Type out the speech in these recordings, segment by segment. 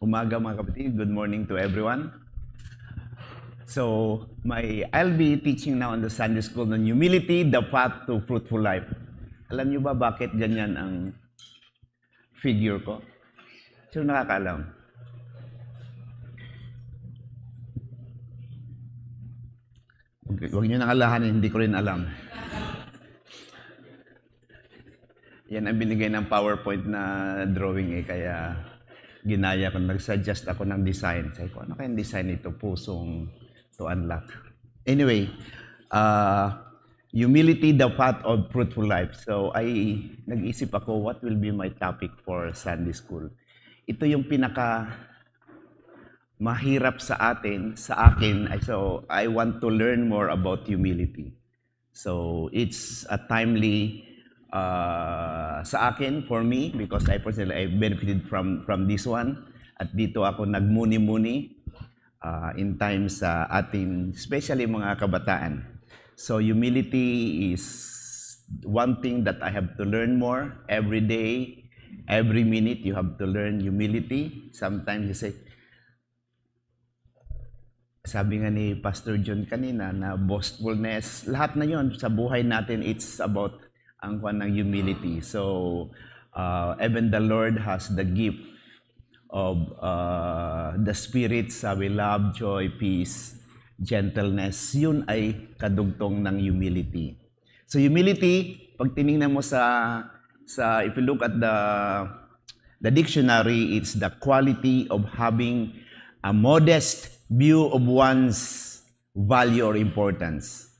Umaga mga kapatid, good morning to everyone. So, I'll be teaching now on the Sunday School on humility, the path to fruitful life. Alam niyo ba bakit ganyan ang figure ko? Sino nakakaalam? Huwag niyo nang alahanin, hindi ko rin alam. Yan ang binigay ng PowerPoint na drawing kaya ginaya ko, nag-suggest ako ng design. Sabi ko, ano kayang design ito? Pusong to unlock. Anyway, humility, the path of fruitful life. So, nag-isip ako, what will be my topic for Sunday School? Ito yung pinaka mahirap sa akin. So, I want to learn more about humility. So, it's a timely sa akin, for me, because I personally I benefited from this one. At dito ako nagmuni-muni in times sa ating, especially mga kabataan. So humility is one thing that I have to learn more every day, every minute. You have to learn humility. Sometimes you say, sabi nga ni Pastor John kanina na boastfulness, lahat na yon sa buhay natin, it's about ang kwan ng humility. So, even the Lord has the gift of the Spirit, sabi, love, joy, peace, gentleness. Yun ay kadugtong ng humility. So, humility, pag tinignan mo if you look at the dictionary, it's the quality of having a modest view of one's value or importance.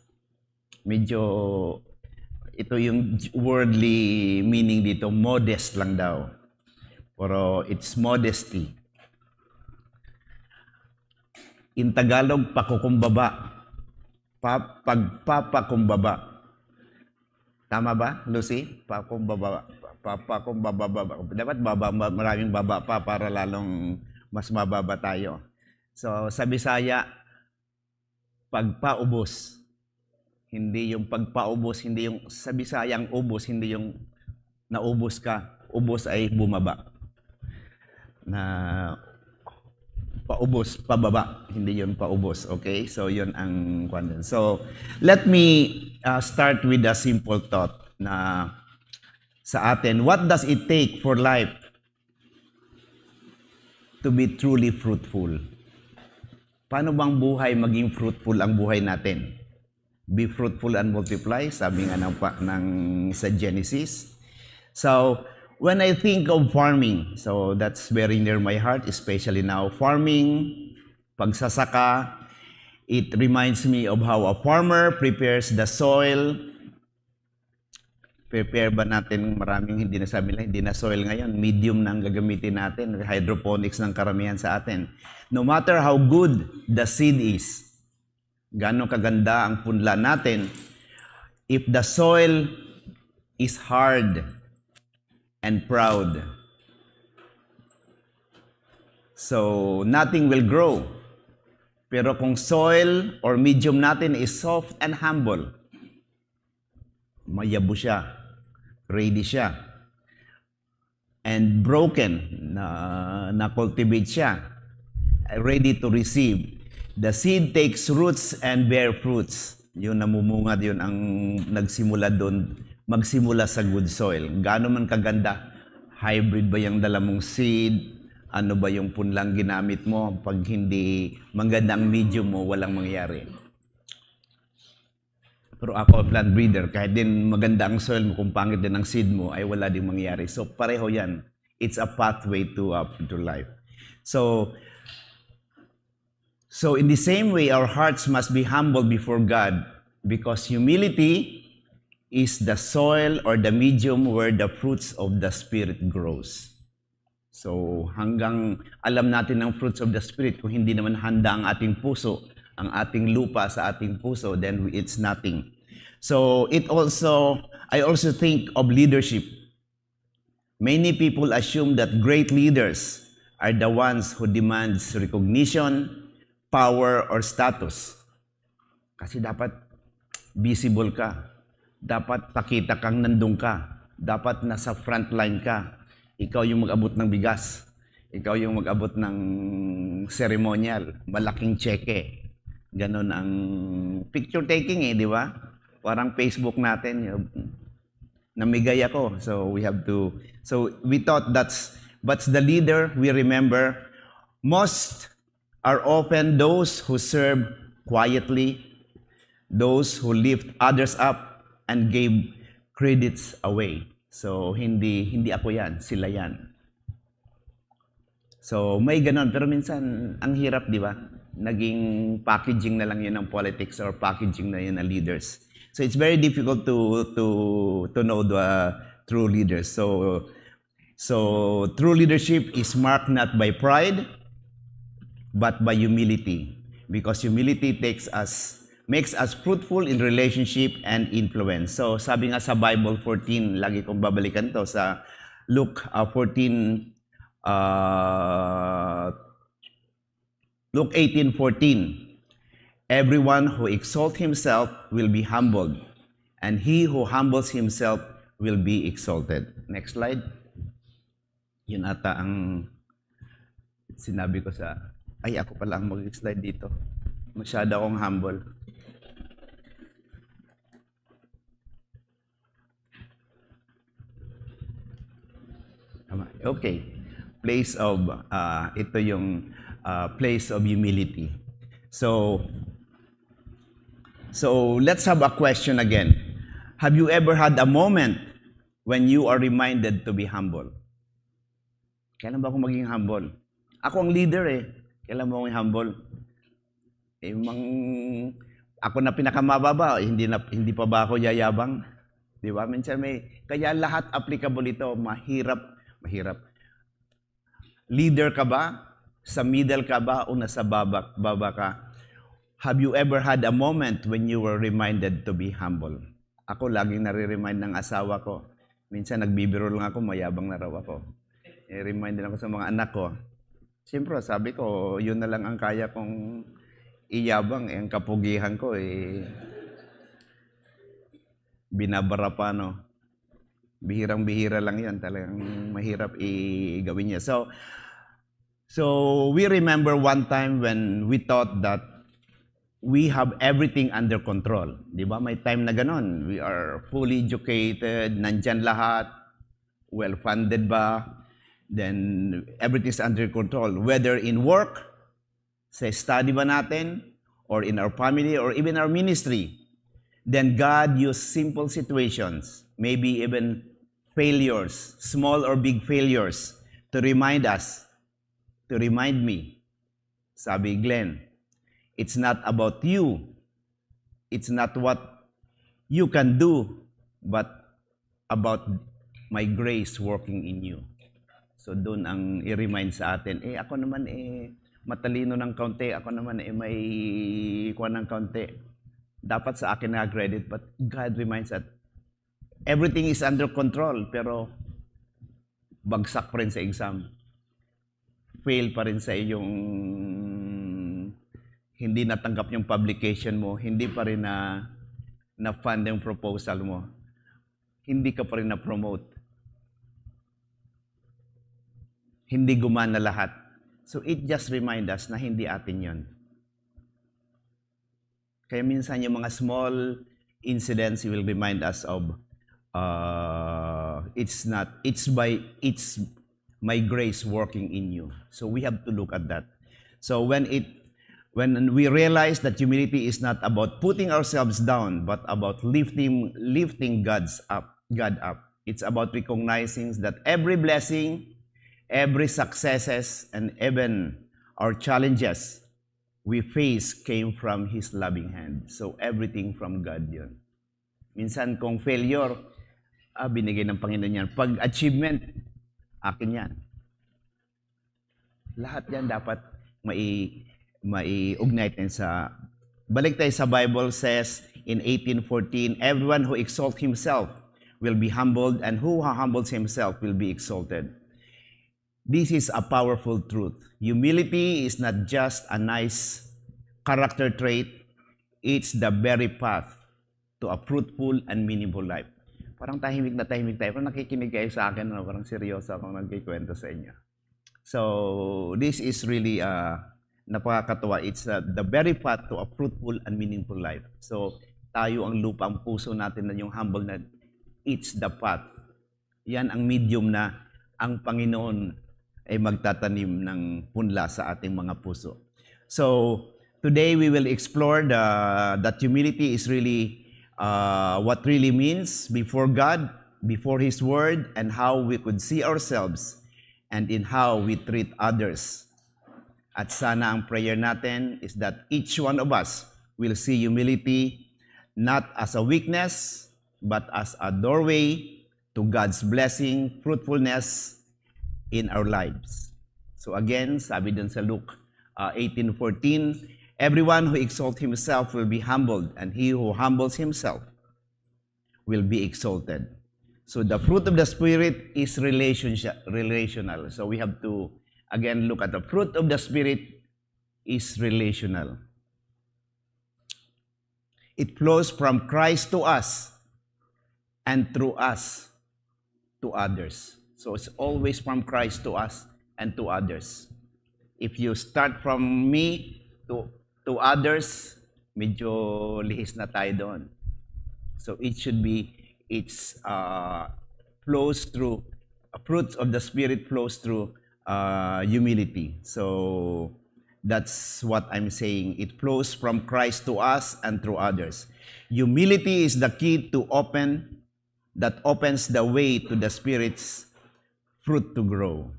Medyo ito yung worldly meaning dito, modest lang daw. Pero it's modesty. In Tagalog, pakukumbaba. Pagpapakumbaba. Tama ba, Lucy? Pakumbaba. Papakumbaba. Dapat maraming baba pa para lalong mas mababa tayo. So, sa Bisaya, pagpaubos. Hindi yung pagpaubos, hindi yung sa Bisayang ubos, hindi yung naubos ka. Ubos ay bumaba. Na paubos, pababa. Hindi yun paubos. Okay? So, yun ang kwan. So, let me start with a simple thought na sa atin. What does it take for life to be truly fruitful? Paano bang buhay maging fruitful ang buhay natin? Be fruitful and multiply, sabi nga sa Genesis. So, when I think of farming, so that's very near my heart, especially now. Farming, pagsasaka, it reminds me of how a farmer prepares the soil. Prepare ba natin maraming hindi na soil ngayon, medium na ang gagamitin natin, hydroponics ng karamihan sa atin. No matter how good the seed is, gaano kaganda ang punla natin, if the soil is hard and proud, so nothing will grow. Pero kung soil or medium natin is soft and humble, mayabo siya, ready siya, and broken, na-cultivate siya, ready to receive. The seed takes roots and bear fruits. Yun namumungad, yun ang nagsimula doon, magsimula sa good soil. Gaano man kaganda, hybrid ba yung dala mong seed? Ano ba yung punlang ginamit mo? Pag hindi maganda ang medium mo, walang mangyayari. Pero ako, plant breeder, kahit din maganda ang soil mo, kung pangit din ang seed mo, ay wala din mangyayari. So pareho yan. It's a pathway to life. So in the same way, our hearts must be humble before God, because humility is the soil or the medium where the fruits of the Spirit grows. So hanggang alam natin ang fruits of the Spirit, kung hindi naman handa ang ating puso, ang ating lupa sa ating puso, then it's nothing. So I also think of leadership. Many people assume that great leaders are the ones who demands recognition, power, or status. Kasi dapat visible ka. Dapat pakita kang nandun ka. Dapat nasa front line ka. Ikaw yung mag-abot ng bigas. Ikaw yung mag-abot ng ceremonial, malaking cheque. Ganon ang picture taking di ba? Parang Facebook natin, namigay ako. So we have to, so we thought but the leader, we remember, most are often those who serve quietly, those who lift others up and gave credits away. So hindi ako yan, sila yan. So may ganon, pero minsan ang hirap, di ba? Naging packaging na lang yun ng politics or packaging na yun ng leaders. So it's very difficult to know the true leaders. So true leadership is marked not by pride, but by humility. Because humility makes us fruitful in relationship and influence. So sabi nga sa Bible 14, lagi kong babalikan to sa Luke 14, Luke 18:14. Everyone who exalts himself will be humbled, and he who humbles himself will be exalted. Next slide. Yun ata ang sinabi ko ako pala ang mag-slide dito. Masyado akong humble. Okay. Ito yung place of humility. So let's have a question again. Have you ever had a moment when you are reminded to be humble? Kailan ba ako maging humble? Ako ang leader Kailan ba ako humble? Ako na pinakamababa, hindi pa ba ako yayabang? Di ba? Minsan kaya lahat applicable ito, mahirap. Leader ka ba? Sa middle ka ba? O nasa baba ka? Have you ever had a moment when you were reminded to be humble? Ako laging nare-remind ng asawa ko. Minsan nagbibiro lang ako, mayabang na raw ako. I-remind din ako sa mga anak ko. Siyempre, sabi ko, yun na lang ang kaya kong iyabang. Ang kapugihan ko, binabara pa, no? Bihirang-bihira lang yan. Talagang mahirap i-gawin niya. So we remember one time when we thought that we have everything under control. Di ba? May time na ganon. We are fully educated, nandyan lahat, well-funded ba, then everything is under control. Whether in work, sa study ba natin, or in our family, or even our ministry. Then God used simple situations, maybe even failures, small or big failures, to remind us, to remind me. Sabi Glenn, it's not about you. It's not what you can do, but about my grace working in you. So doon ang i-remind sa atin, ako naman matalino ng kaunti, ako naman may kuha ng kaunti. Dapat sa akin na credit, but God reminds that everything is under control, pero bagsak pa rin sa exam. Fail pa rin sa iyong hindi natanggap yung publication mo, hindi pa rin na-fund yung proposal mo, hindi ka pa rin na-promote. Hindi gumana lahat. So it just reminds us na hindi atin yon. Kaya minsan yung mga small incidents will remind us of it's my grace working in you. So we have to look at that. So when we realize that humility is not about putting ourselves down, but about lifting God up. It's about recognizing that every blessing, every successes, and even our challenges we face came from His loving hand. So everything from God yun. Minsan kung failure, binigay ng Panginoon yan. Pag achievement, akin yan. Lahat yan dapat mai-ugnite sa... Balik tayo sa Bible says in 18:14, everyone who exalts himself will be humbled, and who humbles himself will be exalted. This is a powerful truth. Humility is not just a nice character trait, it's the very path to a fruitful and meaningful life. Parang tahimik na tahimik tayo. Parang nakikinig kayo sa akin, parang seryoso akong nagkikwento sa inyo. So this is really napakakatuwa. It's the very path to a fruitful and meaningful life. So tayo ang lupa, ang puso natin na yung humble na it's the path. Yan ang medium na ang Panginoon ay magtatanim ng punla sa ating mga puso. So today we will explore that humility is really what really means before God, before His Word, and how we could see ourselves and in how we treat others. At sana ang prayer natin is that each one of us will see humility not as a weakness, but as a doorway to God's blessing, fruitfulness in our lives. So again, sabi dun sa Luke 18:14, everyone who exalts himself will be humbled, and he who humbles himself will be exalted. So the fruit of the Spirit is relational. So we have to, again, look at the fruit of the Spirit is relational. It flows from Christ to us and through us to others. So it's always from Christ to us and to others. If you start from me to others, medyo lihis na tayo doon. So it should be, it's flows through, fruits of the Spirit flows through humility. So that's what I'm saying. It flows from Christ to us and through others. Humility is the key to that opens the way to the Spirit's fruit to grow.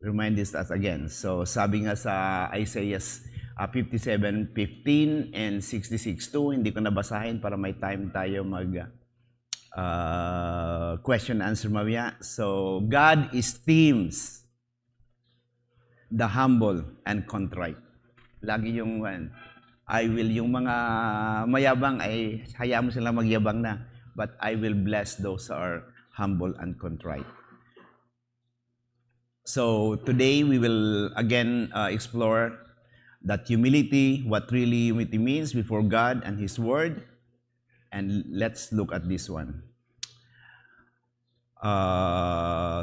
Remind this us again. So sabi nga sa Isaiah 57:15 and 66:2, hindi ko nabasahin para may time tayo mag question answer mamaya. So God esteems the humble and contrite. Lagi yung yung mga mayabang ay hayaan mo sila magyabang na, but I will bless those who are humble and contrite. So today we will again explore that humility, what really humility means before God and His Word, and let's look at this one.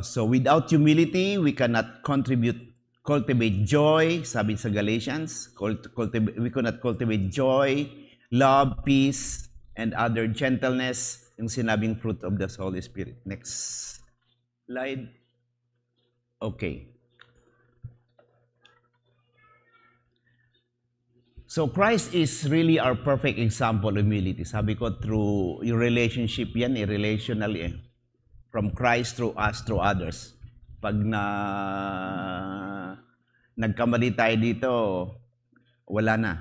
So without humility, we cannot cultivate joy, sabi sa Galatians, we cannot cultivate joy, love, peace, and other gentleness, yung sinabing fruit of the Holy Spirit. Next slide. Okay. So Christ is really our perfect example of humility. Sabi ko, through yung relationship yan, relational from Christ through us, through others. Pag nagkamali tayo dito, wala na.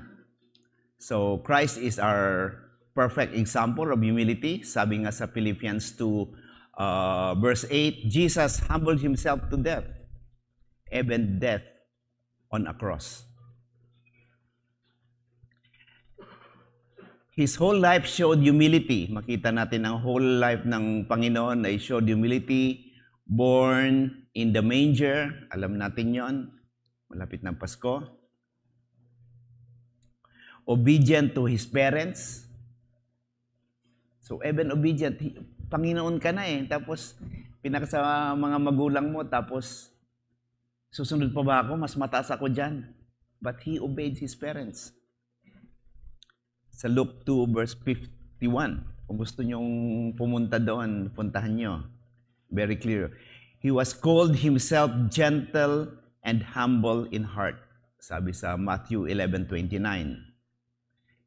So Christ is our perfect example of humility. Sabi nga sa Philippians 2, verse 8, Jesus humbled Himself to death, even death on a cross. His whole life showed humility. Makita natin ang whole life ng Panginoon ay showed humility. Born in the manger. Alam natin yon. Malapit ng Pasko. Obedient to His parents. So even obedient, Panginoon ka na Tapos pinaka sa mga magulang mo. Tapos susunod pa ba ako? Mas mataas ako dyan. But He obeyed His parents. Sa Luke 2 verse 51. Kung gusto nyong pumunta doon, puntahan nyo. Very clear. He was called Himself gentle and humble in heart. Sabi sa Matthew 11:29.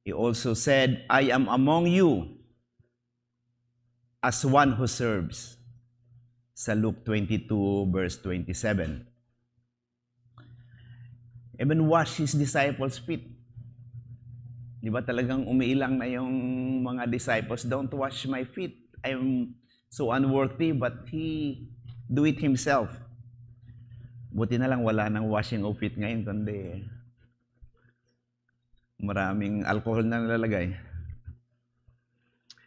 He also said, I am among you as one who serves. Sa Luke 22 verse 27. Even wash His disciples' feet. Di ba talagang umiilang na yung mga disciples, don't wash my feet. I'm so unworthy, but He do it Himself. Buti na lang wala nang washing of feet ngayon, kundi maraming alcohol na nalalagay.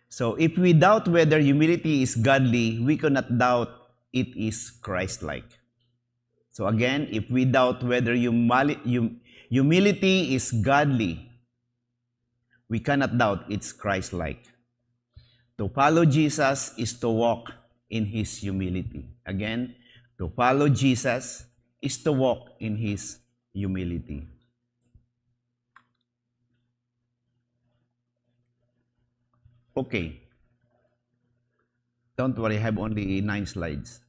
So if we doubt whether humility is godly, we cannot doubt it is Christ-like. So again, if we doubt whether humility is godly, we cannot doubt it's Christ-like. To follow Jesus is to walk in His humility. Again, to follow Jesus is to walk in His humility. Okay. Don't worry, I have only 9 slides.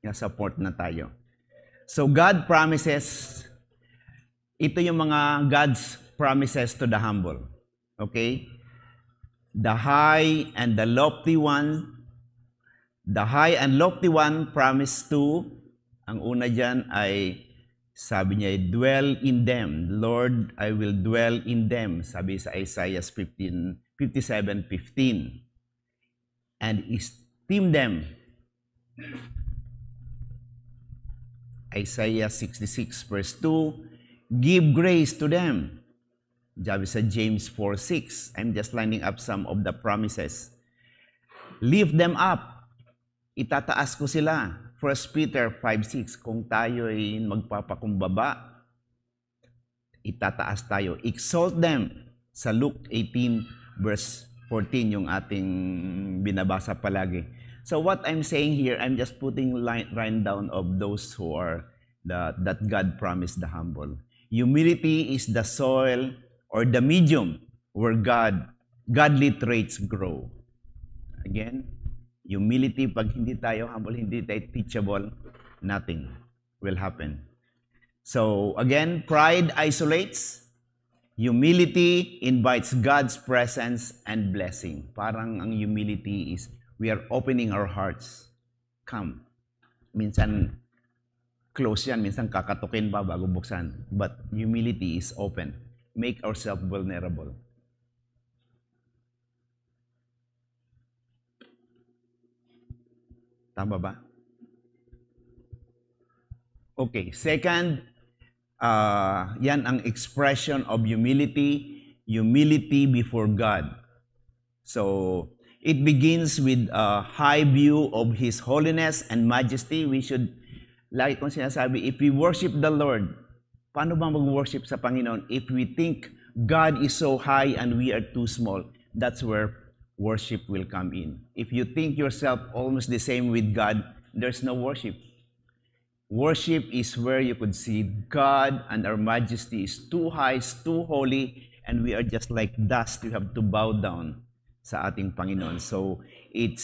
Support na tayo. So God promises, ito yung mga God's promises to the humble. Okay? The high and lofty one promised to, ang una dyan ay, sabi niya, dwell in them. Lord, I will dwell in them. Sabi sa Isaiah 57:15. And esteem them. Isaiah 66 verse 2, give grace to them. Sabi sa James 4:6. I'm just lining up some of the promises. Lift them up. Itataas ko sila. 1 Peter 5:6. Kung tayo ay magpapakumbaba, itataas tayo. Exalt them. Sa Luke 18 verse 14 yung ating binabasa palagi. So what I'm saying here, I'm just putting line down of those who are that God promised the humble. Humility is the soil or the medium where godly traits grow. Again, humility, pag hindi tayo humble, hindi tayo teachable, nothing will happen. So again, pride isolates. Humility invites God's presence and blessing. Parang ang humility is we are opening our hearts. Come. Minsan close yan, minsan kakatukin pa bago buksan. But humility is open. Make ourselves vulnerable. Tama ba? Okay, second, yan ang expression of humility before God. So, it begins with a high view of His holiness and majesty. We should, lagi kong sinasabi, if we worship the Lord, paano ba mag-worship sa Panginoon? If we think God is so high and we are too small, that's where worship will come in. If you think yourself almost the same with God, there's no worship. Worship is where you could see God and our majesty is too high, is too holy, and we are just like dust. We have to bow down sa ating Panginoon. So it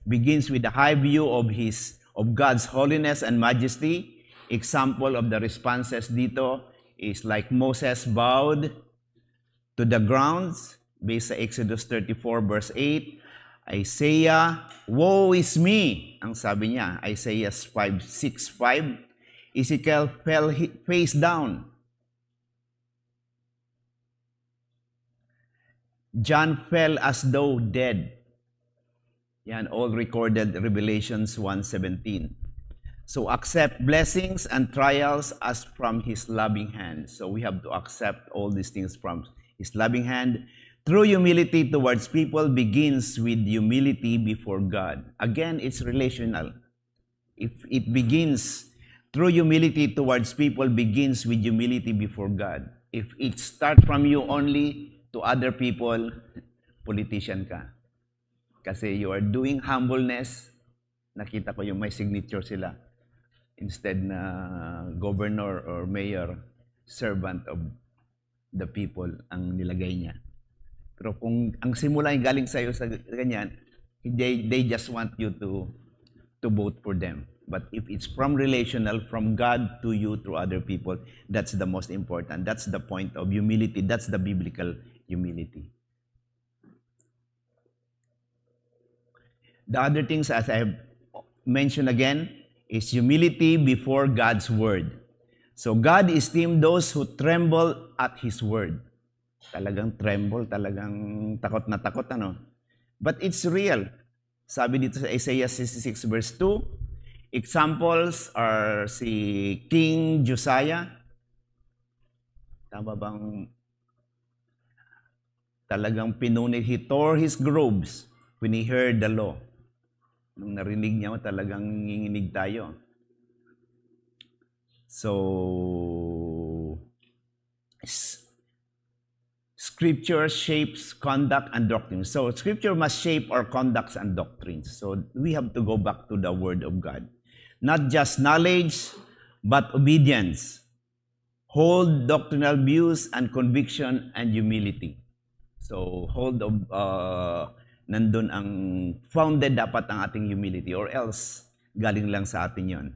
begins with the high view of God's holiness and majesty. Example of the responses dito is like Moses bowed to the ground based sa Exodus 34 verse 8. Isaiah, woe is me, ang sabi niya, Isaiah 6:5. Ezekiel fell face down. John fell as though dead. Yan, all recorded Revelations 1:17. So accept blessings and trials as from His loving hand. So we have to accept all these things from His loving hand. True humility towards people begins with humility before God. Again, it's relational. If it begins, true humility towards people begins with humility before God. If it starts from you only to other people, politician ka. Kasi you are doing humbleness, nakita ko yung may signature sila. Instead na governor or mayor, servant of the people ang nilagay niya. Pero kung ang simula ay galing sa iyo sa ganyan, they just want you to vote for them. But if it's from relational, from God to you through other people, that's the most important. That's the point of humility. That's the biblical humility. The other things, as I have mentioned again, is humility before God's word. So God esteemed those who tremble at His word. Talagang tremble, talagang takot na takot, ano? But it's real. Sabi dito sa Isaiah 66 verse 2, examples are si King Josiah. Tama bang talagang pinunit, he tore his robes when he heard the law. Nung narinig niya, talagang nginginig tayo. So, Scripture shapes conduct and doctrine. So, Scripture must shape our conducts and doctrines. So, we have to go back to the Word of God. not just knowledge, but obedience. Hold doctrinal views and conviction and humility. So, nandun ang founded dapat ang ating humility or else galing lang sa atin yon.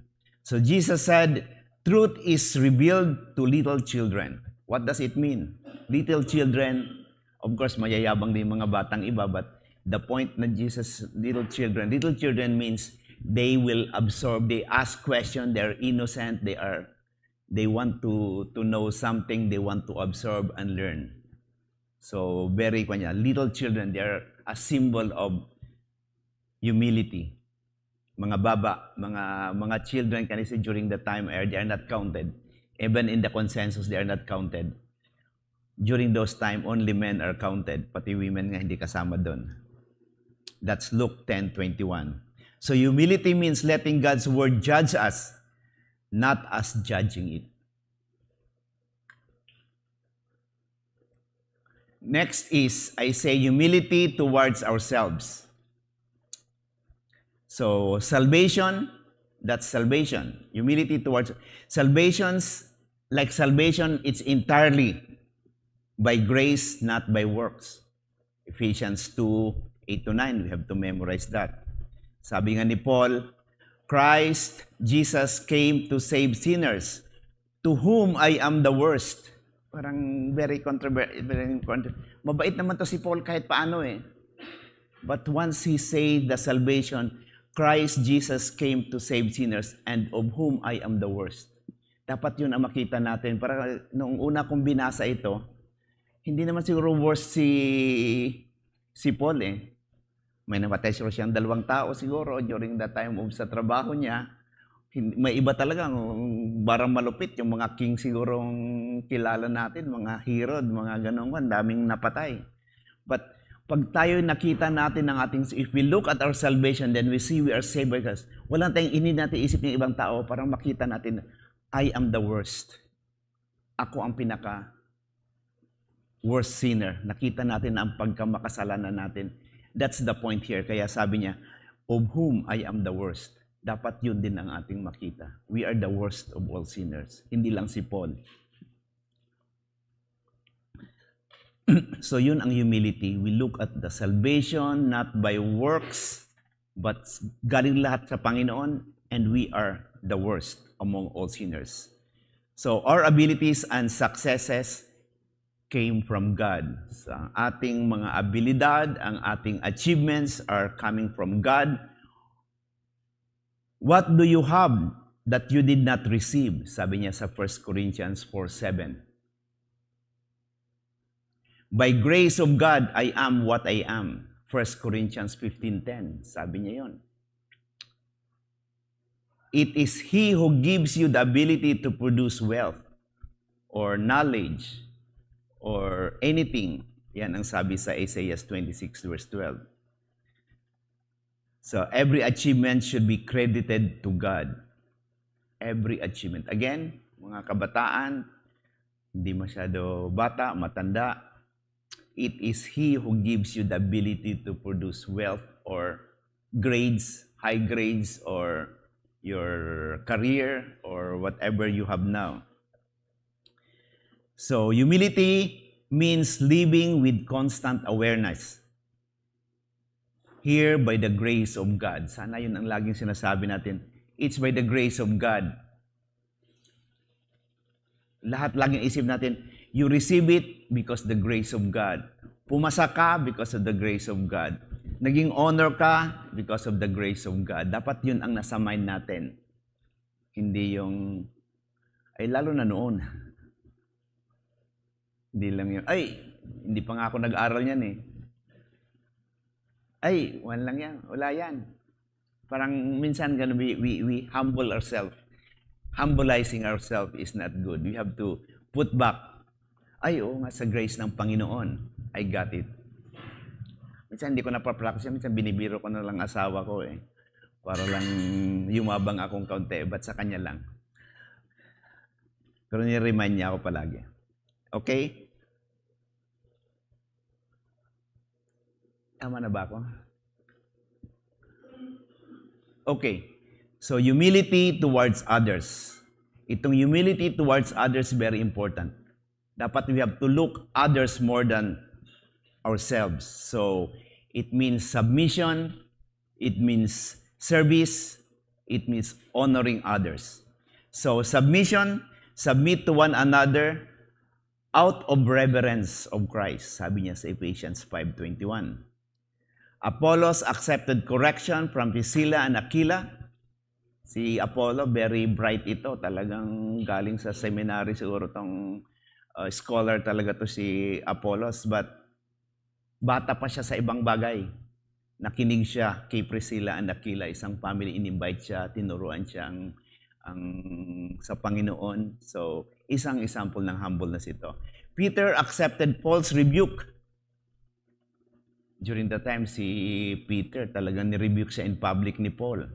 So, Jesus said, truth is revealed to little children. What does it mean? Little children, of course, mayayabang din mga batang iba, but the point na Jesus, little children means they will absorb, they ask questions, they're innocent, they want to know something, they want to absorb and learn. So, little children, they are a symbol of humility. Mga baba, mga children kanisi during the time they are not counted. Even in the consensus, they are not counted. During those time, only men are counted. Pati women nga hindi kasama doon. That's Luke 10:21. So humility means letting God's word judge us, not us judging it. Next is, I say, humility towards ourselves. So, salvation, that's salvation. Humility towards salvation, it's entirely by grace, not by works. Ephesians 2:8-9, we have to memorize that. Sabi nga ni Paul, Jesus came to save sinners, to whom I am the worst. Parang very controversial. Mabait naman to si Paul kahit paano eh. But once he said the salvation, Christ Jesus came to save sinners and of whom I am the worst. Dapat yun ang makita natin. Para noong una kong binasa ito, hindi naman siguro worst si Paul eh. May namatay siyang 2 tao siguro during the time of sa trabaho niya. May iba talaga, barang malupit, yung mga king sigurong kilala natin, mga Herod, mga ganun, daming napatay. But pag tayo nakita natin ng ating, if we look at our salvation, then we see we are saved by God. Walang tayong hindi natin isip ng ibang tao para makita natin, I am the worst. Ako ang pinaka worst sinner. Nakita natin ang pagkamakasalanan natin. That's the point here. Kaya sabi niya, of whom I am the worst. Dapat yun din ang ating makita. We are the worst of all sinners. Hindi lang si Paul. So yun ang humility. We look at the salvation not by works, but galing lahat sa Panginoon, and we are the worst among all sinners. So our abilities and successes came from God. So, ang ating mga abilidad, ang ating achievements are coming from God. What do you have that you did not receive? Sabi niya sa 1 Corinthians 4:7. By grace of God, I am what I am. 1 Corinthians 15:10. Sabi niya yon. It is He who gives you the ability to produce wealth or knowledge or anything. Yan ang sabi sa Isaiah 26:12. So, every achievement should be credited to God. Every achievement. Again, mga kabataan, hindi masyado bata, matanda, it is He who gives you the ability to produce wealth or grades, high grades, or your career, or whatever you have now. So, humility means living with constant awareness. Here by the grace of God. Sana yun ang laging sinasabi natin. It's by the grace of God. Lahat laging isip natin, you receive it because the grace of God. Pumasa ka because of the grace of God. Naging honor ka because of the grace of God. Dapat yun ang nasa mind natin. Hindi yung, ay lalo na noon. Hindi lang yun, ay, hindi pa nga ako nag-aral yan eh. Ay, wala lang yan. Wala yan. Parang minsan ganun, we humble ourselves. Humbleizing ourselves is not good. We have to put back. Ay, nga sa grace ng Panginoon, I got it. Minsan hindi ko napapractice. Minsan binibiro ko na lang asawa ko eh. Para lang yumabang akong kaunti. But sa kanya lang. Pero ni-remind niya ako palagi. Okay? Tama na ba ako? Okay. So, humility towards others. Itong humility towards others, very important. Dapat we have to look others more than ourselves. So, it means submission, it means service, it means honoring others. So, submission, submit to one another out of reverence of Christ, sabi niya sa Ephesians 5:21. Apollos accepted correction from Priscilla and Aquila. Si Apollo, very bright ito. Talagang galing sa seminary siguro tong scholar talaga to si Apollos. But bata pa siya sa ibang bagay. Nakinig siya kay Priscilla and Aquila. Isang family, in-invite siya, tinuruan siya sa Panginoon. So, isang example ng humbleness ito. Peter accepted Paul's rebuke. During the time, si Peter talagang ni-rebuke siya in public ni Paul.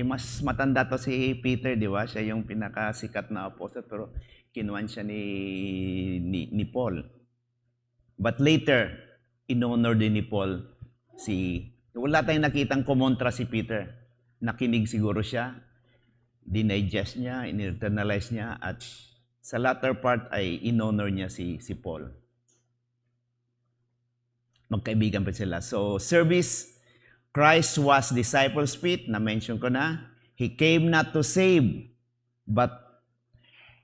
Mas matanda to si Peter, di ba? Siya yung pinakasikat na apostle, pero kinuhan siya ni Paul. But later, in-honor din ni Paul wala tayong nakitang kumontra si Peter. Nakinig siguro siya, dinigest niya, in-internalize niya, at sa latter part ay in-honor niya si Paul. Magkaibigan pa sila. So, service, Christ was disciples' feet, na-mention ko na. He came not to save, but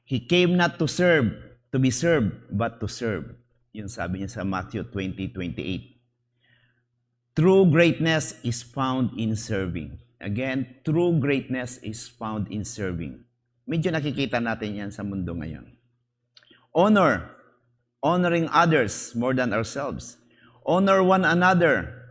He came not to serve, to be served, but to serve. Yun sabi niya sa Matthew 20:28. True greatness is found in serving. Again, true greatness is found in serving. Medyo nakikita natin yan sa mundo ngayon. Honor, honoring others more than ourselves. Honor one another.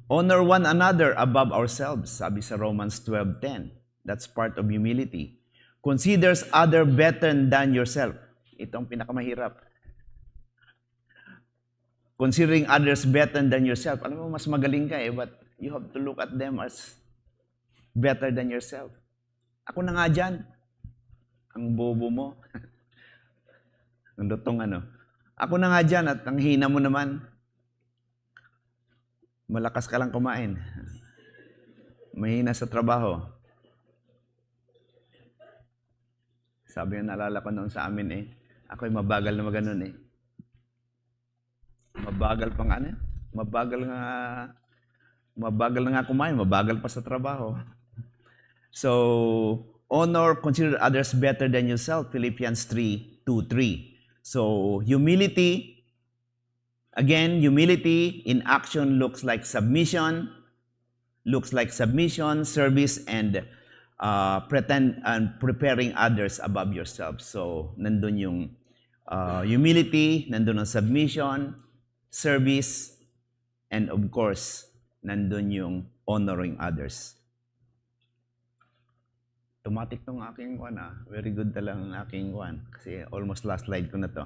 Honor one another above ourselves, sabi sa Romans 12:10. That's part of humility. Considers other better than yourself. Ito ang pinakamahirap. Considering others better than yourself. Alam mo, mas magaling ka but you have to look at them as better than yourself. Ako na nga dyan. Ang bobo mo. Ang lutong Ako na nga dyan at ang hina mo naman. Malakas ka lang kumain. Mahina sa trabaho. Sabi yung naalala ko noon sa amin ako'y mabagal na maganon Mabagal pang mabagal na nga kumain, mabagal pa sa trabaho. So, honor, consider others better than yourself, Philippians 3:2-3. So, humility, again, humility in action looks like submission, service, and preparing others above yourself. So, nandun yung humility, nandun ang submission, service, and of course, nandun yung honoring others. Automatic tong aking Very good talagang aking kasi almost last slide ko na to.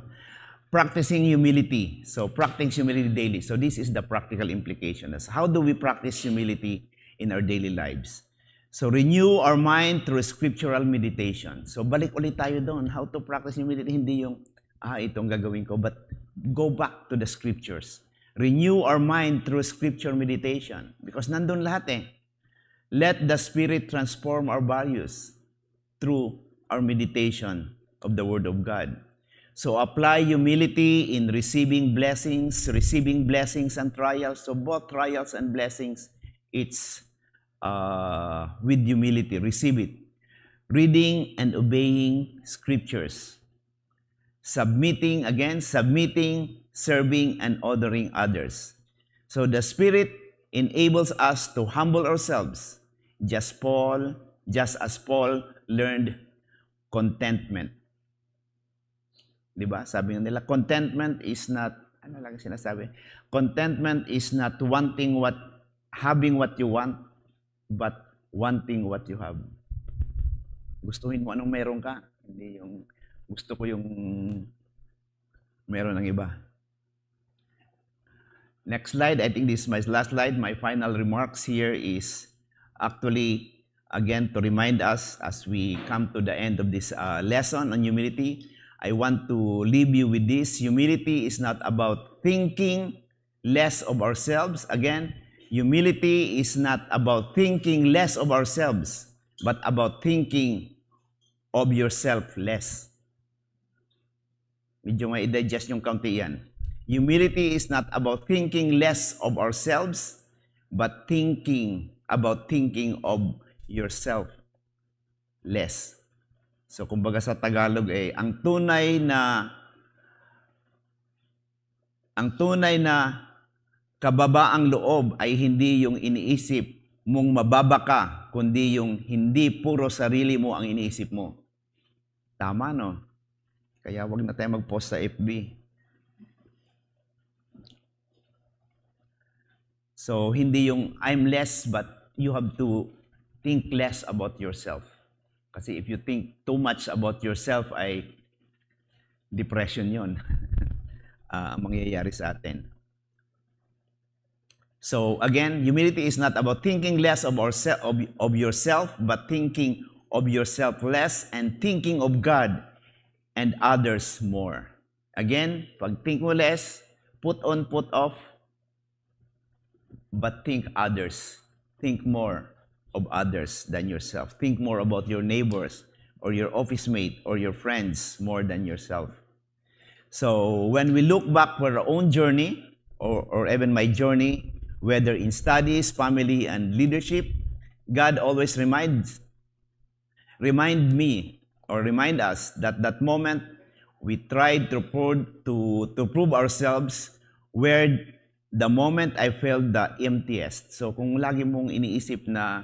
Practicing humility. So, practice humility daily. So, this is the practical implication. How do we practice humility in our daily lives? So, renew our mind through scriptural meditation. So, balik ulit tayo doon. How to practice humility. Hindi yung, itong gagawin ko. But, go back to the scriptures. Renew our mind through scripture meditation. Because nandun lahat Let the Spirit transform our values through our meditation of the Word of God. So apply humility in receiving blessings and trials. So both trials and blessings, it's with humility. Receive it. Reading and obeying scriptures. Submitting, serving, and honoring others. So the Spirit enables us to humble ourselves, just as Paul learned contentment. Diba? Sabi nga nila, contentment is not, Contentment is not having what you want, but wanting what you have. Gustuhin mo anong meron ka, hindi yung gusto ko yung meron ng iba. Next slide, I think this is my last slide. My final remarks here is actually, again, to remind us as we come to the end of this lesson on humility, I want to leave you with this. Humility is not about thinking less of ourselves. Again, Humility is not about thinking less of ourselves, but about thinking of yourself less. Medyo may i-digest yung kaunti yan. Humility is not about thinking less of ourselves, but thinking of yourself less. So kumbaga sa Tagalog ang tunay na kababaang loob ay hindi yung iniisip mong mababa ka, kundi yung hindi puro sarili mo ang iniisip mo. Tama, no? Kaya wag na tayo mag-post sa FB. So, hindi yung I'm less, but you have to think less about yourself. Kasi if you think too much about yourself, ay depression yon mangyayari sa atin. So, again, humility is not about thinking less of yourself, but thinking of yourself less and thinking of God and others more. Again, pag think mo less, put on, put off, but think others. Think more of others than yourself. Think more about your neighbors or your office mate or your friends more than yourself. So when we look back for our own journey or even my journey, whether in studies, family, and leadership, God always remind us that moment we tried to prove ourselves where the moment I felt the emptiest. So kung lagi mong iniisip na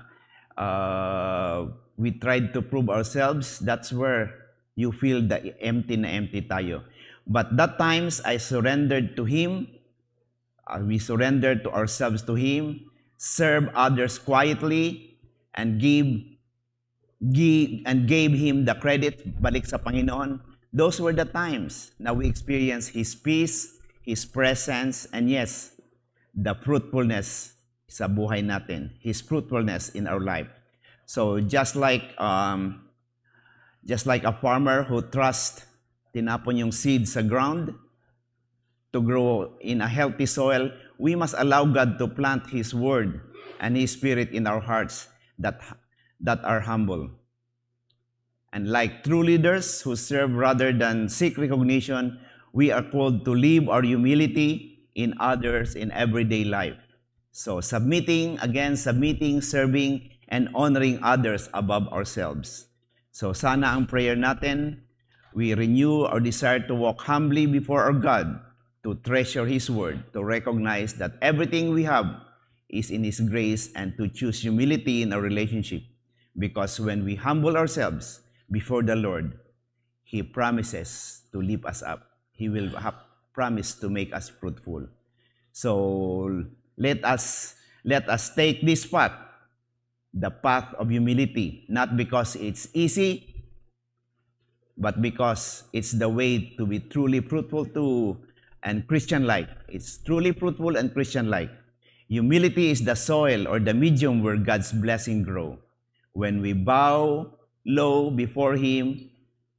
we tried to prove ourselves, that's where you feel the empty tayo. But that times I surrendered to Him. We surrendered to ourselves to Him, serve others quietly, and gave Him the credit. Balik sa Panginoon. Those were the times na we experienced His peace, His presence, and yes, the fruitfulness sa buhay natin, His fruitfulness in our life. So just like a farmer who trusts, tinapon yung seed sa ground to grow in a healthy soil, we must allow God to plant His word and His Spirit in our hearts that are humble. And like true leaders who serve rather than seek recognition, we are called to live our humility in others in everyday life. So submitting, serving, and honoring others above ourselves. So sana ang prayer natin, we renew our desire to walk humbly before our God, to treasure His word, to recognize that everything we have is in His grace, and to choose humility in our relationship. Because when we humble ourselves before the Lord, He promises to lift us up. He will promise to make us fruitful. So let us take this path, the path of humility, not because it's easy, but because it's the way to be truly fruitful and Christian-like. It's truly fruitful and Christian-like. Humility is the soil or the medium where God's blessing grow. When we bow low before Him,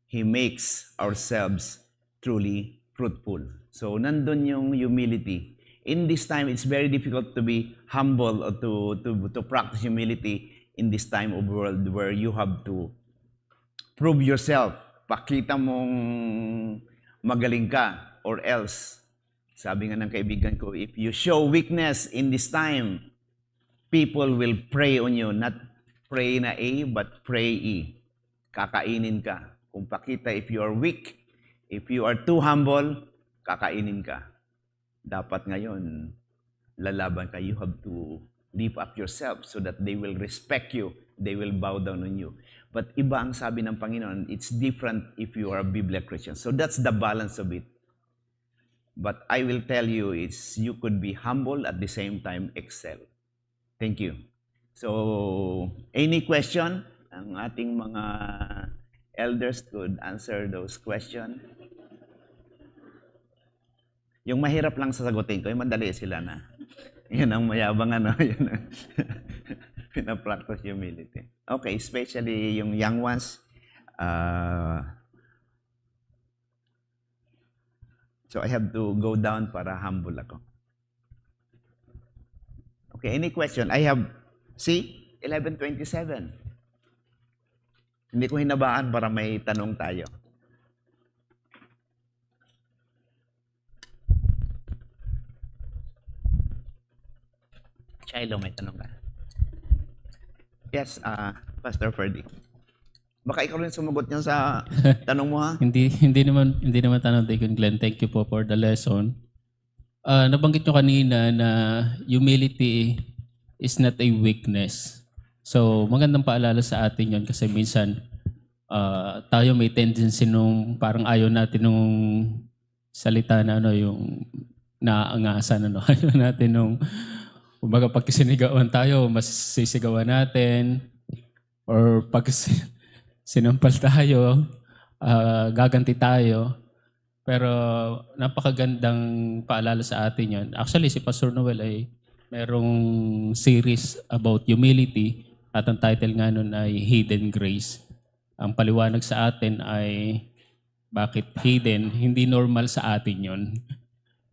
He makes ourselves truly fruitful. So nandun yung humility. In this time, it's very difficult to be humble or to practice humility in this time of world where you have to prove yourself. Pakita mong magaling ka or else. Sabi nga ng kaibigan ko, if you show weakness in this time, people will prey on you. Not pray na A, but pray E. Kakainin ka. Kung pakita, if you are weak, if you are too humble, kakainin ka. Dapat ngayon, lalaban ka. You have to lift up yourself so that they will respect you. They will bow down on you. But iba ang sabi ng Panginoon, it's different if you are a biblical Christian. So that's the balance of it. But I will tell you, you could be humble at the same time excel. Thank you. So, any question? Ang ating mga elders could answer those questions. Yung mahirap lang sasagutin ko, yung madali sila na. Yun ang mayabang yun ang pinapractice humility. Okay, especially yung young ones. So I have to go down para humble ako. Okay, any question? I have, see, 11:27. Hindi ko hinabaan para may tanong tayo. Shiloh, may tanong ka. Yes, Pastor Ferdy. Baka ikaw rin sumagot niya sa tanong mo, ha? Hindi naman tanong, Deacon Glenn. Thank you po for the lesson. Nabanggit nyo kanina na humility is not a weakness. So, magandang paalala sa atin yon kasi minsan tayo may tendency nung parang ayaw natin nung salita na yung naaangasan, ayaw natin nung kumbaga pag sinigawan tayo, mas sisigawan natin or pag sinampal tayo, gaganti tayo. Pero napakagandang paalala sa atin yon. Actually, si Pastor Noel ay merong series about humility at ang title nga nun ay Hidden Grace. Ang paliwanag sa atin ay bakit hidden, hindi normal sa atin yon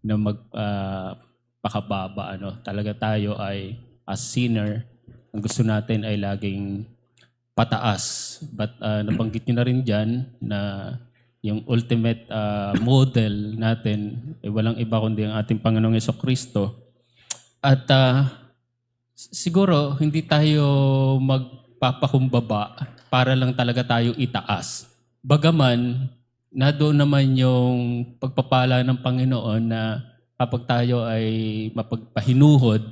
na magpakababa. Talaga tayo ay as sinner, ang gusto natin ay laging pataas. But nabanggit nyo na rin dyan na yung ultimate model natin ay walang iba kundi ang ating Panginoong Jesucristo. At siguro hindi tayo magpapakumbaba para lang talaga tayo itaas. Bagaman, na doon naman yung pagpapala ng Panginoon na kapag tayo ay mapagpahinuhod,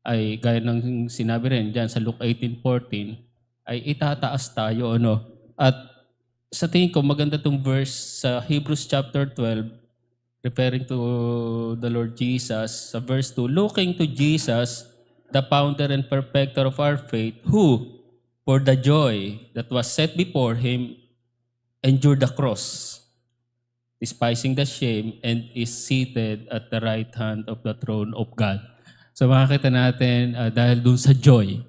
ay gaya ng sinabi rin dyan sa Luke 18:14, ay itataas tayo. At sa tingin ko, maganda itong verse sa Hebrews chapter 12, referring to the Lord Jesus, sa verse 2, looking to Jesus, the founder and perfecter of our faith, who, for the joy that was set before him, endured the cross, despising the shame, and is seated at the right hand of the throne of God. So makikita natin, dahil dun sa joy,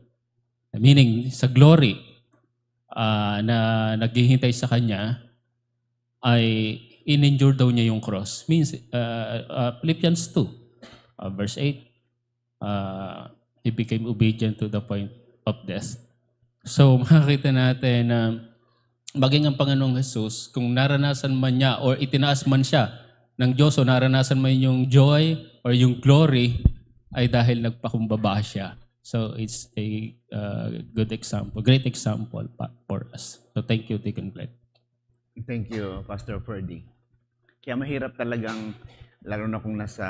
meaning sa glory, na naghihintay sa kanya, ay in-endure daw niya yung cross. Means, Philippians 2, verse 8, he became obedient to the point of death. So, makikita natin na maging ang Panginoong Jesus, kung naranasan man niya or itinaas man siya ng Diyos o naranasan man yung joy or yung glory, ay dahil nagpakumbaba siya. So, it's a good example, great example for us. So, thank you, Deacon Glenn. Thank you, Pastor Ferdy. Kaya mahirap talagang, lalo na kung nasa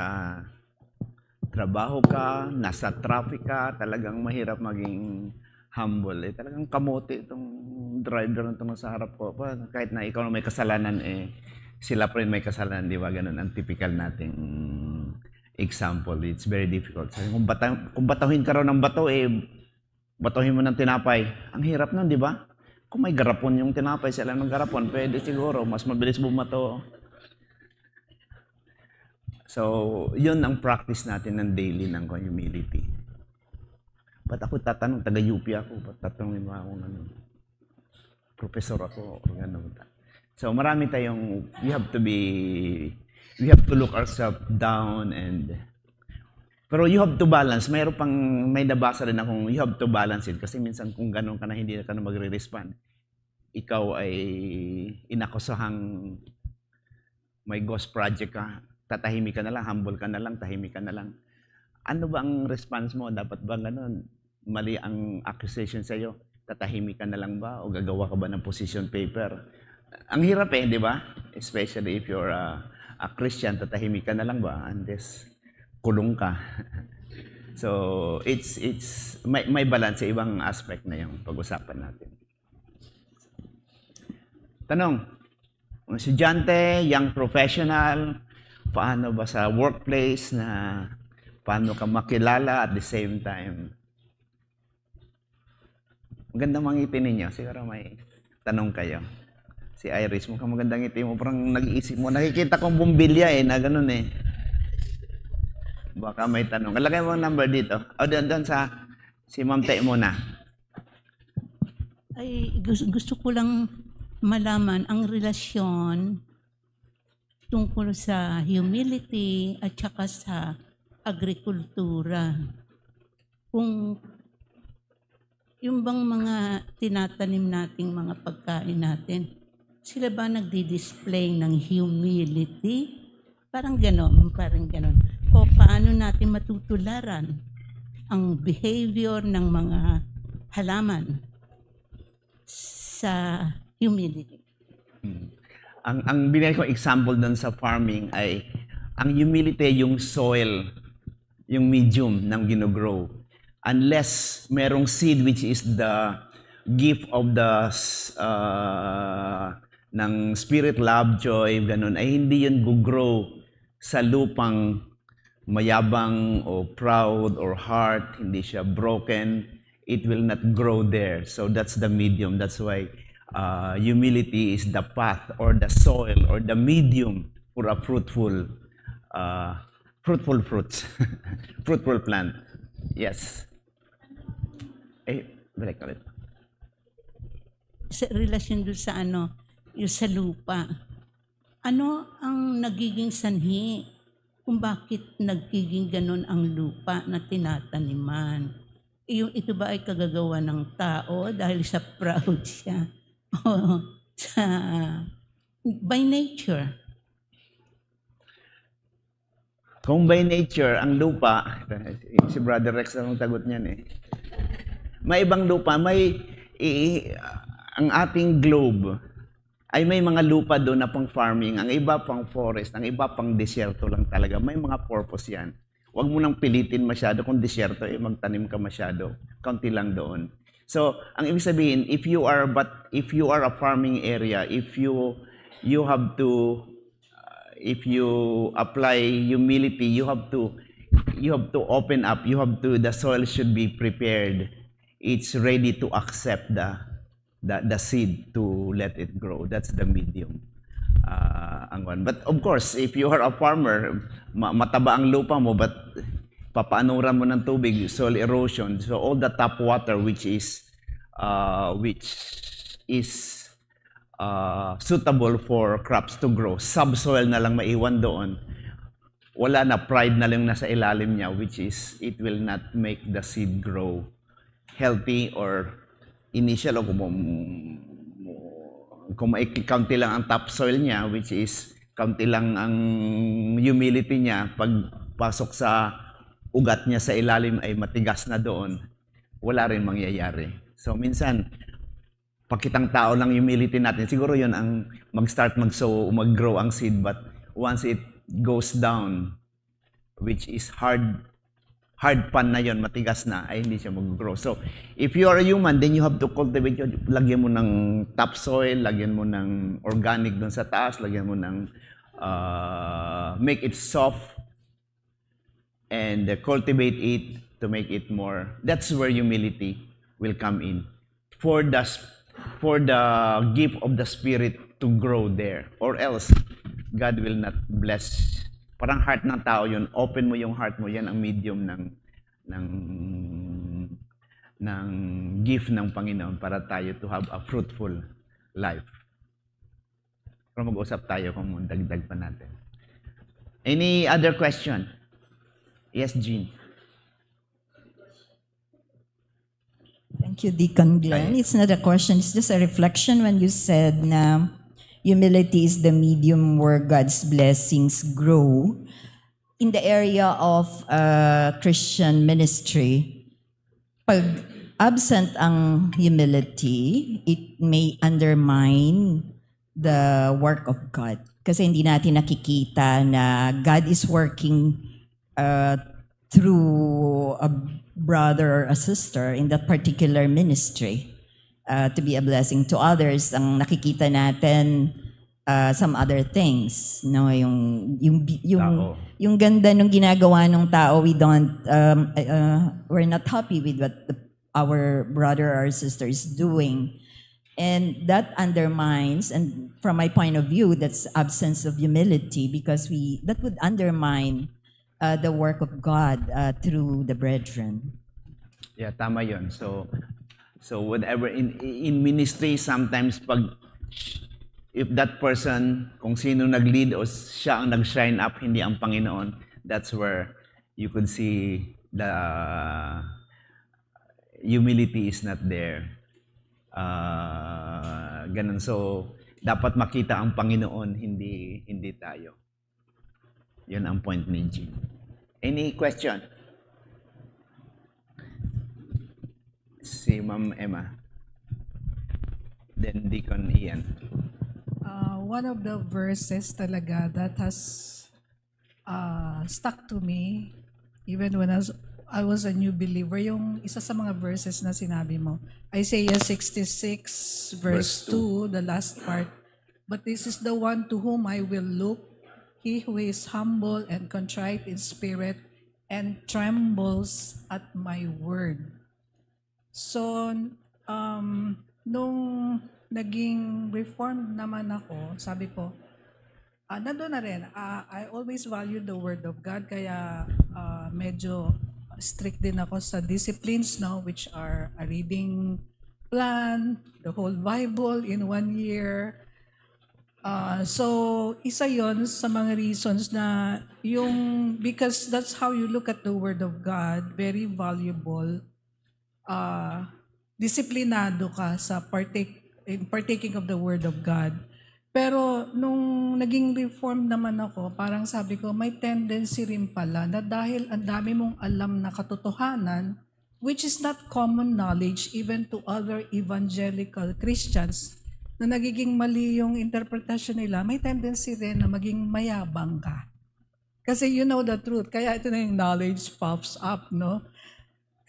trabaho ka, nasa traffic ka, talagang mahirap maging humble. Talagang kamote itong driver na itong nasa harap ko. Kahit na ikaw na may kasalanan, sila pa rin may kasalanan, di ba? Ganun ang typical nating example. It's very difficult. So, kung batuhin ka raw ng bato, batuhin mo ng tinapay. Ang hirap nun, di ba? Kung may garapon yung tinapay, sila ng garapon, pwede siguro, mas mabilis bumato. So, yun ang practice natin ng daily ng humility. Ba't ako tatanong, taga-UP ako, ba't tatanungin mo ako professor ako, o gano'n. So, marami tayong, we have to look ourselves down pero you have to balance. May nabasa rin akong you have to balance it. Kasi minsan kung gano'n ka na hindi ka na magre-respond, ikaw ay inakusahang may ghost project ka, tatahimik ka na lang, humble ka na lang, tahimik ka na lang. Ano ba ang response mo? Dapat ba gano'n? Mali ang accusation sa'yo? Tatahimik ka na lang ba? O gagawa ka ba ng position paper? Ang hirap di ba? Especially if you're a Christian, tatahimik ka na lang ba? Unless kulong ka. So, may balance sa ibang aspect na yung pag-usapan natin. Tanong, estudyante, young professional, paano ba sa workplace paano ka makilala at the same time? Magandang mangitin ninyo. Siguro may tanong kayo. Si Iris, mukhang magandang ngiti mo. Parang nag-iisip mo. Nakikita kong bumbilya na ganun Baka may tanong. Kalagay mo ang number dito. O doon sa si Ma'am Te muna. Ay, gusto ko lang malaman ang relasyon tungkol sa humility at saka sa agrikultura. kung yung bang mga tinatanim nating mga pagkain natin, sila ba nagdi-display ng humility? Parang ganon, parang ganon. O paano natin matutularan ang behavior ng mga halaman sa humility? Ang binigay ko example doon sa farming ay ang humility yung soil, yung medium ng ginogrow. Unless merong seed which is the gift of the ng spirit, love, joy, ganun, ay hindi yun gugrow sa lupang mayabang o proud or heart, hindi siya broken, it will not grow there. So that's the medium. That's why humility is the path or the soil or the medium for a fruitful fruits, fruitful plant. Yes. Balik ulit. Sa relasyon doon sa yung sa lupa. Ano ang nagiging sanhi kung bakit nagiging ganun ang lupa na tinataniman? Ito ba ay kagagawa ng tao dahil sa proud siya? O sa by nature? Kung by nature, ang lupa, si Brother Rex ang tagot niyan eh. May ibang lupa, ang ating globe, ay may mga lupa doon na pang farming, ang iba pang forest, ang iba pang desyerto lang talaga. May mga purpose yan. Huwag mo nang pilitin masyado kung desyerto, magtanim ka masyado. Kaunti lang doon. So, ang ibig sabihin, if you are a farming area, if you have to if you apply humility, you have to open up. The soil should be prepared. It's ready to accept the seed to let it grow. That's the medium. But of course, if you are a farmer, mataba ang lupa mo, but papaanuran mo ng tubig, soil erosion. So all the tap water which is suitable for crops to grow, subsoil na lang maiwan doon. Wala na, pride na lang nasa ilalim niya, which is it will not make the seed grow healthy or initial, o kung kaunti lang ang topsoil niya, which is kaunti lang ang humility niya, pagpasok sa ugat niya sa ilalim ay matigas na doon, wala rin mangyayari. So minsan, pakitang tao lang humility natin, siguro yun ang mag-start mag-grow ang seed, but once it goes down, which is hard pan na yon, matigas na, ay hindi siya mag-grow. So, if you are a human, then you have to cultivate yun. Lagyan mo ng topsoil, lagyan mo ng organic doon sa taas, lagyan mo ng make it soft, and cultivate it to make it more. That's where humility will come in. For the gift of the Spirit to grow there. Or else, God will not bless. Parang heart ng tao yun. Open mo yung heart mo. Yan ang medium ng gift ng Panginoon para tayo to have a fruitful life. Pero mag-usap tayo kung dagdag pa natin. Any other question? Yes, Jean. Thank you, Deacon Glenn. It's not a question, it's just a reflection when you said na humility is the medium where God's blessings grow. In the area of Christian ministry, pag absent ang humility, it may undermine the work of God. Kasi hindi natin nakikita na God is working through a brother or a sister in that particular ministry to be a blessing to others. Ang nakikita natin some other things, no, yung ganda ng ginagawa ng tao, we're not happy with what our brother or sister is doing. And that undermines, and from my point of view, that's absence of humility, because that would undermine the work of God through the brethren. Yeah, tama yun. So whatever in ministry, sometimes if that person, kung sino nag-lead o siya ang nag-shine up, hindi ang Panginoon, that's where you could see humility is not there. Ganun. So, dapat makita ang Panginoon, hindi tayo. Yun ang point ni Jean. Any question? Si Ma'am Emma. Then Deacon Ian. One of the verses talaga that has stuck to me, even when I was a new believer, yung isa sa mga verses na sinabi mo, Isaiah 66 verse 2, the last part, "But this is the one to whom I will look, he who is humble and contrite in spirit and trembles at my word." So, nung naging reformed naman ako, sabi ko, nandun na rin, I always value the Word of God, kaya medyo strict din ako sa disciplines, no, which are a reading plan, the whole Bible in 1 year. So, isa yon sa mga reasons na because that's how you look at the Word of God, very valuable. Disiplinado ka sa partaking of the Word of God. Pero nung naging reformed naman ako, parang sabi ko, may tendency rin pala na dahil ang dami mong alam na katotohanan, which is not common knowledge even to other evangelical Christians, na nagiging mali yung interpretation nila, may tendency rin na maging mayabang ka. Kasi you know the truth. Kaya ito na yung knowledge pops up, no?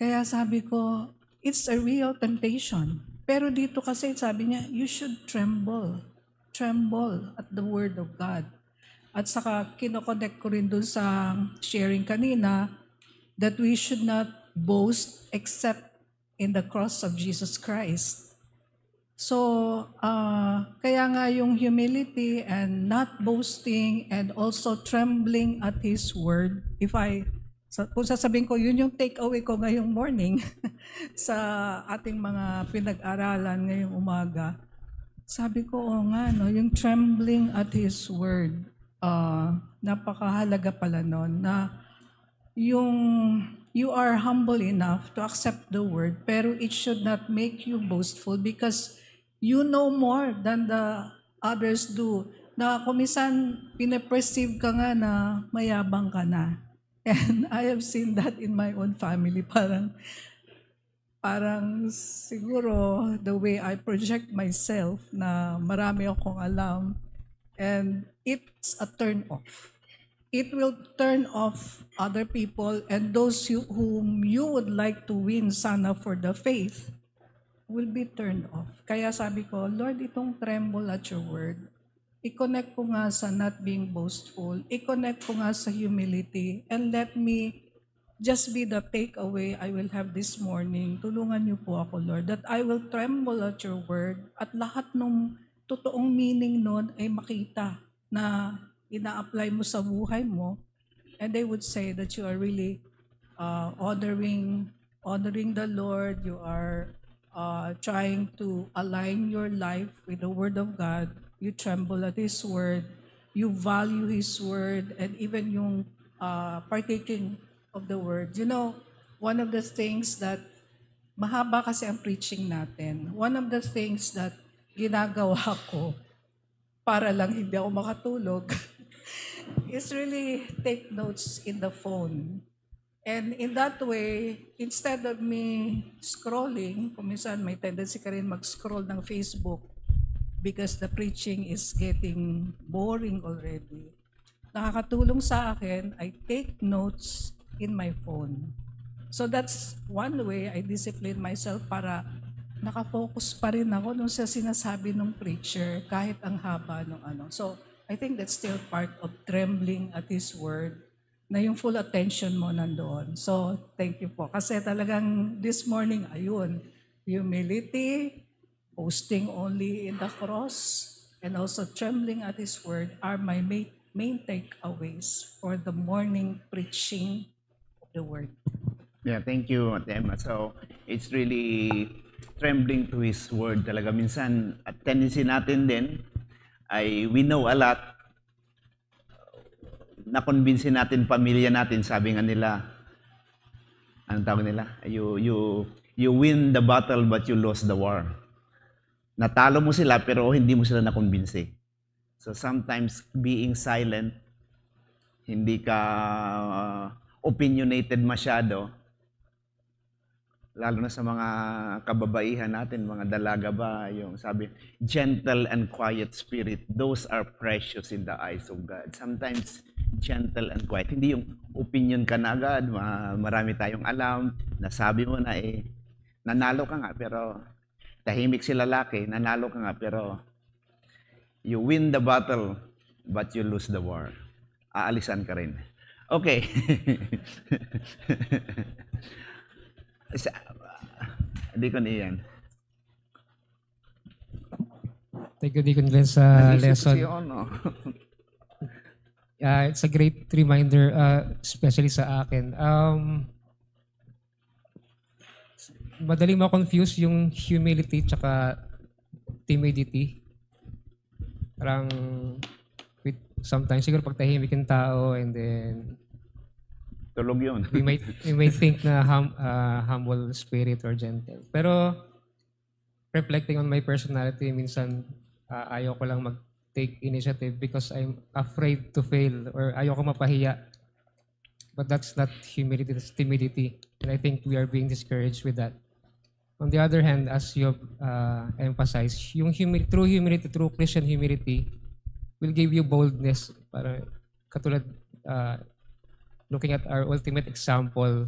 Kaya sabi ko, it's a real temptation. Pero dito kasi sabi niya, you should tremble. Tremble at the Word of God. At saka kinoconnect ko rin dun sa sharing kanina that we should not boast except in the cross of Jesus Christ. So, kaya nga yung humility and not boasting and also trembling at His Word, kung sasabihin ko, yun yung take-away ko ngayong morning sa ating mga pinag-aralan ngayong umaga. Sabi ko, nga, no, yung trembling at His Word, napakahalaga pala nun, na you are humble enough to accept the Word, pero it should not make you boastful because you know more than the others do. Na kumisan, pinaperceive ka nga na mayabang ka na. And I have seen that in my own family. Parang siguro the way I project myself na marami akong alam, and it's a turn off. It will turn off other people, and those whom you would like to win sana for the faith will be turned off. Kaya sabi ko, Lord, itong tremble at your word, i-connect ko nga sa not being boastful, i-connect ko nga sa humility, and let me just be the takeaway I will have this morning. Tulungan niyo po ako, Lord, that I will tremble at your word at lahat ng totoong meaning nun ay makita na ina-apply mo sa buhay mo, and they would say that you are really honoring the Lord, you are trying to align your life with the Word of God, you tremble at His Word, you value His Word, and even yung partaking of the Word. You know, one of the things that, mahaba kasi ang preaching natin, one of the things that ginagawa ko para lang hindi ako makatulog is really take notes in the phone. And in that way, instead of me scrolling, kung minsan may tendency ka rin mag-scroll ng Facebook because the preaching is getting boring already, nakakatulong sa akin, I take notes in my phone. So that's one way I discipline myself para nakafocus pa rin ako nung sa sinasabi ng preacher kahit ang haba ng ano. So I think that's still part of trembling at His Word, na yung full attention mo nandoon. So thank you po. Kasi talagang this morning, ayun, humility, boasting only in the cross, and also trembling at His Word are my main takeaways for the morning preaching of the Word. Yeah, thank you, Ate Emma. So, it's really trembling to His Word talaga. Minsan, at tendency natin din ay we know a lot. Na-convince natin, pamilya natin, sabi nga nila, anong tawag nila? You win the battle but you lost the war. Natalo mo sila pero hindi mo sila nakumbinsi. So sometimes being silent, hindi ka opinionated masyado, lalo na sa mga kababaihan natin, mga dalaga ba, yung sabi, gentle and quiet spirit, those are precious in the eyes of God. Sometimes, gentle and quiet. Hindi yung opinion ka na agad, marami tayong alam, nasabi mo na nanalo ka nga, pero tahimik si lalaki, nanalo ka nga, pero you win the battle, but you lose the war. Aalisan ka rin. Okay. Deacon Ian. Thank you, Deacon Glenn, sa Nag-isip lesson. si Ono. It's a great reminder, especially sa akin. Madaling ma-confuse yung humility tsaka timidity. Parang sometimes siguro pag tahimik yung tao and then Tulog yun. we might think na humble spirit or gentle. Pero reflecting on my personality, minsan ayaw ko lang mag-take initiative because I'm afraid to fail or ayaw ko mapahiya. But that's not humility, that's timidity. And I think we are being discouraged with that. On the other hand, as you emphasized, yung true humility, true Christian humility will give you boldness. Para katulad, looking at our ultimate example,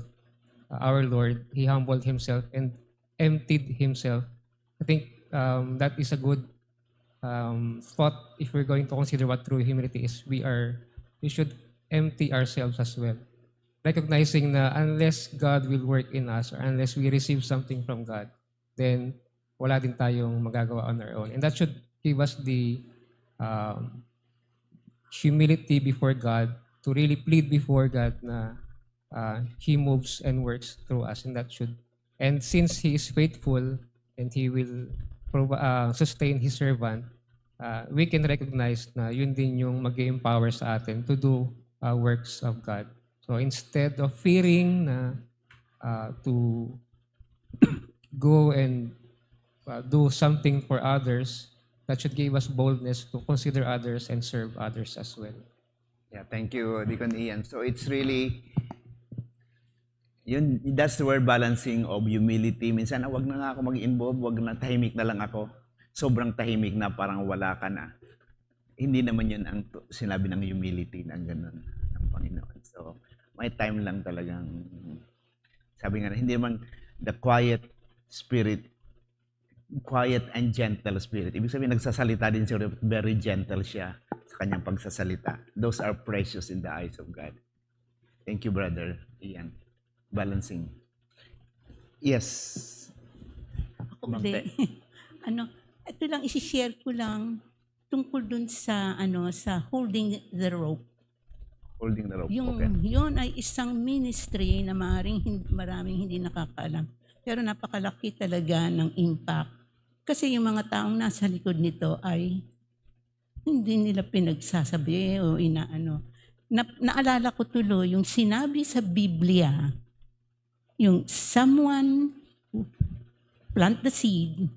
our Lord, He humbled Himself and emptied Himself. I think that is a good thought if we're going to consider what true humility is. We should empty ourselves as well. Recognizing na unless God will work in us or unless we receive something from God, then wala din tayong magagawa on our own. And that should give us the humility before God to really plead before God na He moves and works through us. And since He is faithful and He will sustain His servant, we can recognize na yun din yung mag-empower sa atin to do works of God. So instead of fearing na to go and do something for others, that should give us boldness to consider others and serve others as well. Yeah, thank you, Deacon Ian. So it's really, that's the word balancing of humility. Minsan, wag na nga ako mag-involve, wag na, tahimik na lang ako. Sobrang tahimik na parang wala ka na. Hindi naman yun ang sinabi ng humility ng ganun ng Panginoon. So, may time lang talagang, sabi nga, hindi naman the quiet spirit, quiet and gentle spirit. Ibig sabihin, nagsasalita din siya, very gentle siya sa kanyang pagsasalita. Those are precious in the eyes of God. Thank you, Brother Ian. Balancing. Yes. Ako hindi. Ito lang, isi-share ko lang tungkol dun sa, sa holding the rope. Holding the rope. Yung, Okay. Yun ay isang ministry na maraming hindi nakakaalam. Pero napakalaki talaga ng impact. Kasi yung mga taong nasa likod nito ay hindi nila pinagsasabi o inaano. Naalala ko tuloy yung sinabi sa Biblia, yung someone plant the seed,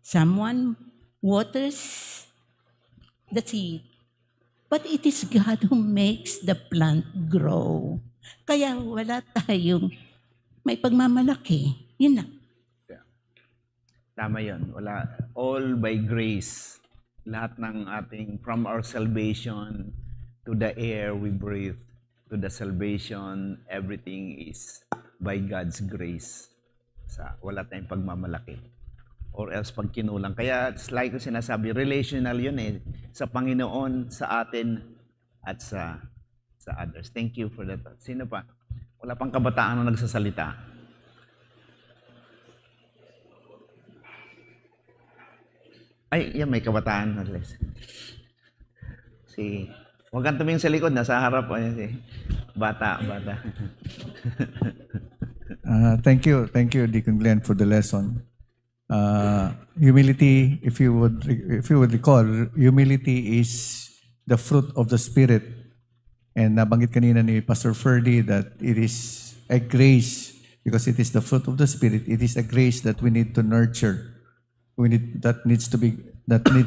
someone waters the seed, but it is God who makes the plant grow. Kaya wala tayong may pagmamalaki. Yun lang. Tama yun. Wala. All by grace. Lahat ng ating, from our salvation to the air we breathe, to the salvation, everything is by God's grace. Wala tayong pagmamalaki. Or else pag kinulang. Kaya, it's like ko sinasabi, relational yun sa Panginoon, sa atin, at sa others. Thank you for that. Sino pa? Wala pang kabataan na nagsasalita. Ay, yan, may kabataan. Huwag kang tumingin sa likod, nasa harap. Bata. Thank you, Deacon Glenn, for the lesson. Humility, if you would recall, humility is the fruit of the Spirit. And nabanggit kanina ni Pastor Ferdy that it is a grace because it is the fruit of the Spirit. It is a grace that we need to nurture. That needs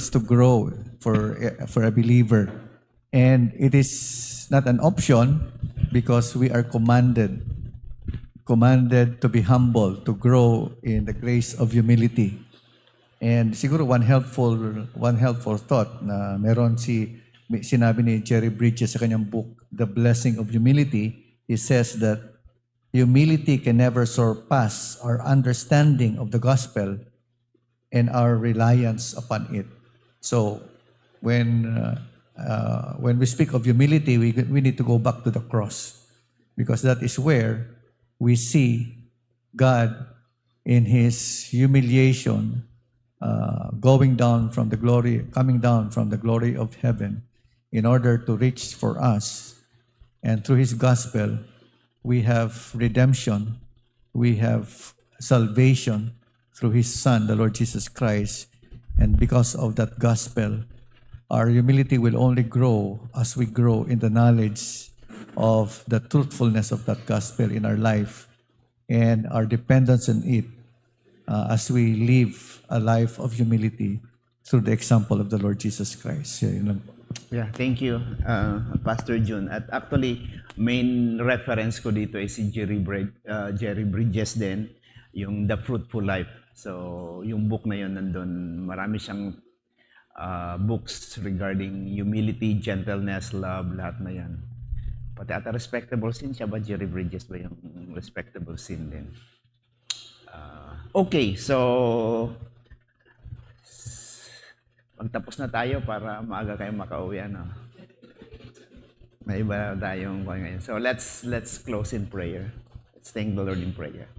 to grow for a believer, and it is not an option because we are commanded to be humble, to grow in the grace of humility. And siguro one helpful thought na sinabi ni Jerry Bridges sa kanyang book, The Blessing of Humility. He says that humility can never surpass our understanding of the gospel and our reliance upon it. So when we speak of humility, we need to go back to the cross, because that is where we see God in His humiliation, coming down from the glory of heaven in order to reach for us. And through His gospel, we have redemption, we have salvation through His Son, the Lord Jesus Christ. And because of that gospel, our humility will only grow as we grow in the knowledge of the truthfulness of that gospel in our life and our dependence on it, as we live a life of humility through the example of the Lord Jesus Christ. Yun lang po. Yeah, thank you, Pastor June. At actually, main reference ko dito ay si Jerry Bridges din, yung The Fruitful Life. So, yung book na yun nandun, marami siyang books regarding humility, gentleness, love, lahat na yan. Pati ata respectable sin siya ba? Jerry Bridges ba yung respectable sin din? Okay, so magtapos na tayo para maaga kayo makauwi, ano? May iba tayong ngayon. So let's close in prayer. Let's thank the Lord in prayer.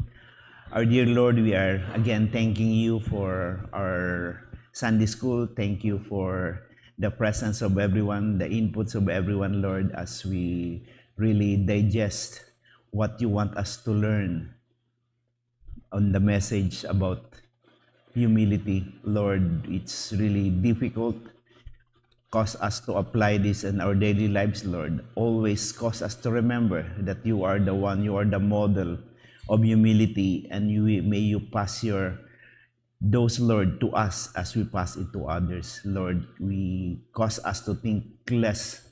Our dear Lord, we are again thanking you for our Sunday school. Thank you for the presence of everyone, the inputs of everyone, Lord, as we really digest what you want us to learn on the message about humility. Lord, it's really difficult. Cause us to apply this in our daily lives, Lord. Always cause us to remember that you are the one, you are the model of humility, and may you pass those, Lord, to us as we pass it to others. Lord, we cause us to think less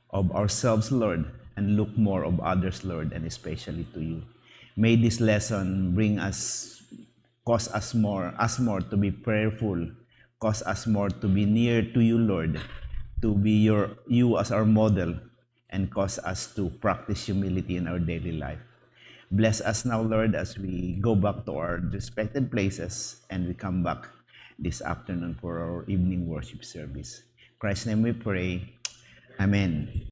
of ourselves, Lord, and look more of others, Lord, and especially to you. May this lesson cause us more to be prayerful, cause us more to be near to you, Lord, to be you as our model, and cause us to practice humility in our daily life. Bless us now, Lord, as we go back to our respected places and we come back this afternoon for our evening worship service. In Christ's name we pray. Amen.